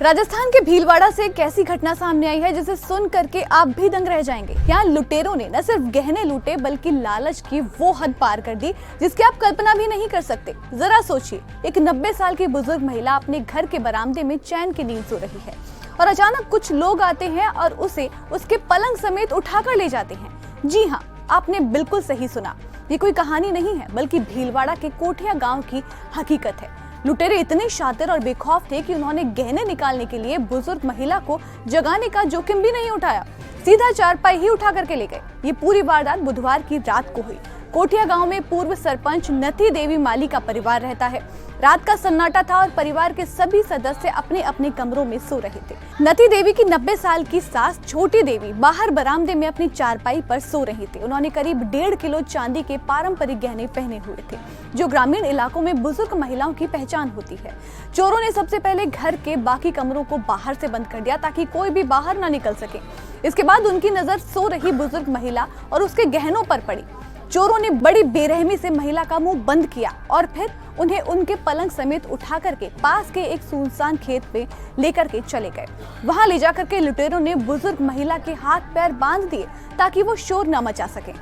राजस्थान के भीलवाड़ा से एक ऐसी घटना सामने आई है जिसे सुन करके आप भी दंग रह जाएंगे। यहाँ लुटेरों ने न सिर्फ गहने लूटे बल्कि लालच की वो हद पार कर दी जिसकी आप कल्पना भी नहीं कर सकते। जरा सोचिए, एक 90 साल की बुजुर्ग महिला अपने घर के बरामदे में चैन की नींद सो रही है और अचानक कुछ लोग आते हैं और उसे उसके पलंग समेत उठाकर ले जाते हैं। जी हाँ, आपने बिल्कुल सही सुना। ये कोई कहानी नहीं है बल्कि भीलवाड़ा के कोठिया गाँव की हकीकत है। लुटेरे इतने शातिर और बेखौफ थे कि उन्होंने गहने निकालने के लिए बुजुर्ग महिला को जगाने का जोखिम भी नहीं उठाया, सीधा चारपाई ही उठा करके ले गए। ये पूरी वारदात बुधवार की रात को हुई। कोठिया गांव में पूर्व सरपंच नथी देवी माली का परिवार रहता है। रात का सन्नाटा था और परिवार के सभी सदस्य अपने अपने कमरों में सो रहे थे। नथी देवी की 90 साल की सास छोटी देवी बाहर बरामदे में अपनी चारपाई पर सो रही थी। उन्होंने करीब 1.5 किलो चांदी के पारंपरिक गहने पहने हुए थे, जो ग्रामीण इलाकों में बुजुर्ग महिलाओं की पहचान होती है। चोरों ने सबसे पहले घर के बाकी कमरों को बाहर से बंद कर दिया ताकि कोई भी बाहर न निकल सके। इसके बाद उनकी नजर सो रही बुजुर्ग महिला और उसके गहनों पर पड़ी। चोरों ने बड़ी बेरहमी से महिला का मुंह बंद किया और फिर उन्हें उनके पलंग समेत उठा करके पास के एक सुनसान खेत पे लेकर के चले गए। वहां ले जाकर के लुटेरों ने बुजुर्ग महिला के हाथ पैर बांध दिए ताकि वो शोर न मचा सके।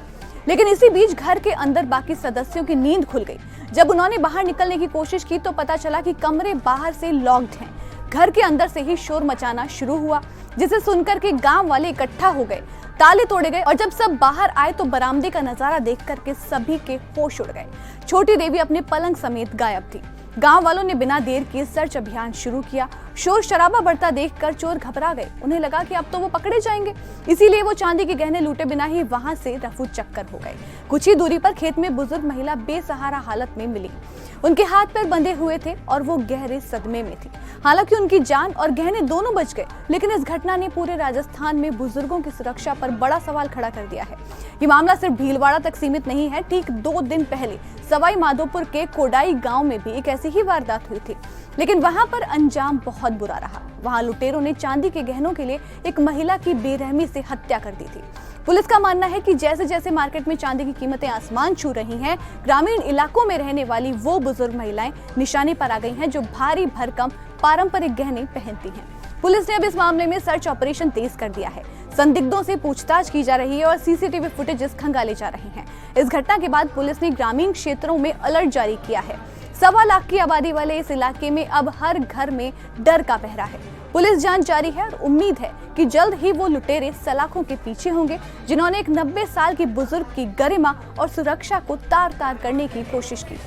लेकिन इसी बीच घर के अंदर बाकी सदस्यों की नींद खुल गई। जब उन्होंने बाहर निकलने की कोशिश की तो पता चला कि कमरे बाहर से लॉक्ड हैं। घर के अंदर से ही शोर मचाना शुरू हुआ, जिसे सुनकर के गांव वाले इकट्ठा हो गए। ताले तोड़े गए और जब सब बाहर आए तो बरामदे का नजारा देख करके सभी के होश उड़ गए। छोटी देवी अपने पलंग समेत गायब थी। गांव वालों ने बिना देर किए सर्च अभियान शुरू किया। शोर शराबा बढ़ता देखकर चोर घबरा गए। उन्हें लगा कि अब तो वो पकड़े जाएंगे, इसीलिए वो चांदी के गहने लूटे बिना ही वहां से रफू चक्कर हो गए। कुछ ही दूरी पर खेत में बुजुर्ग महिला बेसहारा हालत में मिली। उनके हाथ पैर बंधे हुए थे और वो गहरे सदमे में थी। हालांकि उनकी जान और गहने दोनों बच गए, लेकिन इस घटना ने पूरे राजस्थान में बुजुर्गों की सुरक्षा पर बड़ा सवाल खड़ा कर दिया है। ये मामला सिर्फ भीलवाड़ा तक सीमित नहीं है। ठीक 2 दिन पहले सवाई माधोपुर के कोडाई गांव में भी एक ऐसी ही वारदात हुई थी, लेकिन वहां पर अंजाम बहुत बुरा रहा। वहां लुटेरों ने चांदी के गहनों के लिए एक महिला की बेरहमी से हत्या कर दी थी। पुलिस का मानना है कि जैसे जैसे मार्केट में चांदी की कीमतें आसमान छू रही हैं, ग्रामीण इलाकों में रहने वाली वो बुजुर्ग महिलाएं निशाने पर आ गई हैं जो भारी भरकम पारंपरिक गहने पहनती हैं। पुलिस ने अब इस मामले में सर्च ऑपरेशन तेज कर दिया है। संदिग्धों से पूछताछ की जा रही है और सीसीटीवी फुटेजेस खंगाले जा रहे हैं। इस घटना के बाद पुलिस ने ग्रामीण क्षेत्रों में अलर्ट जारी किया है। 1.25 लाख की आबादी वाले इस इलाके में अब हर घर में डर का पहरा है। पुलिस जांच जारी है और उम्मीद है कि जल्द ही वो लुटेरे सलाखों के पीछे होंगे जिन्होंने एक 90 साल की बुजुर्ग की गरिमा और सुरक्षा को तार-तार करने की कोशिश की।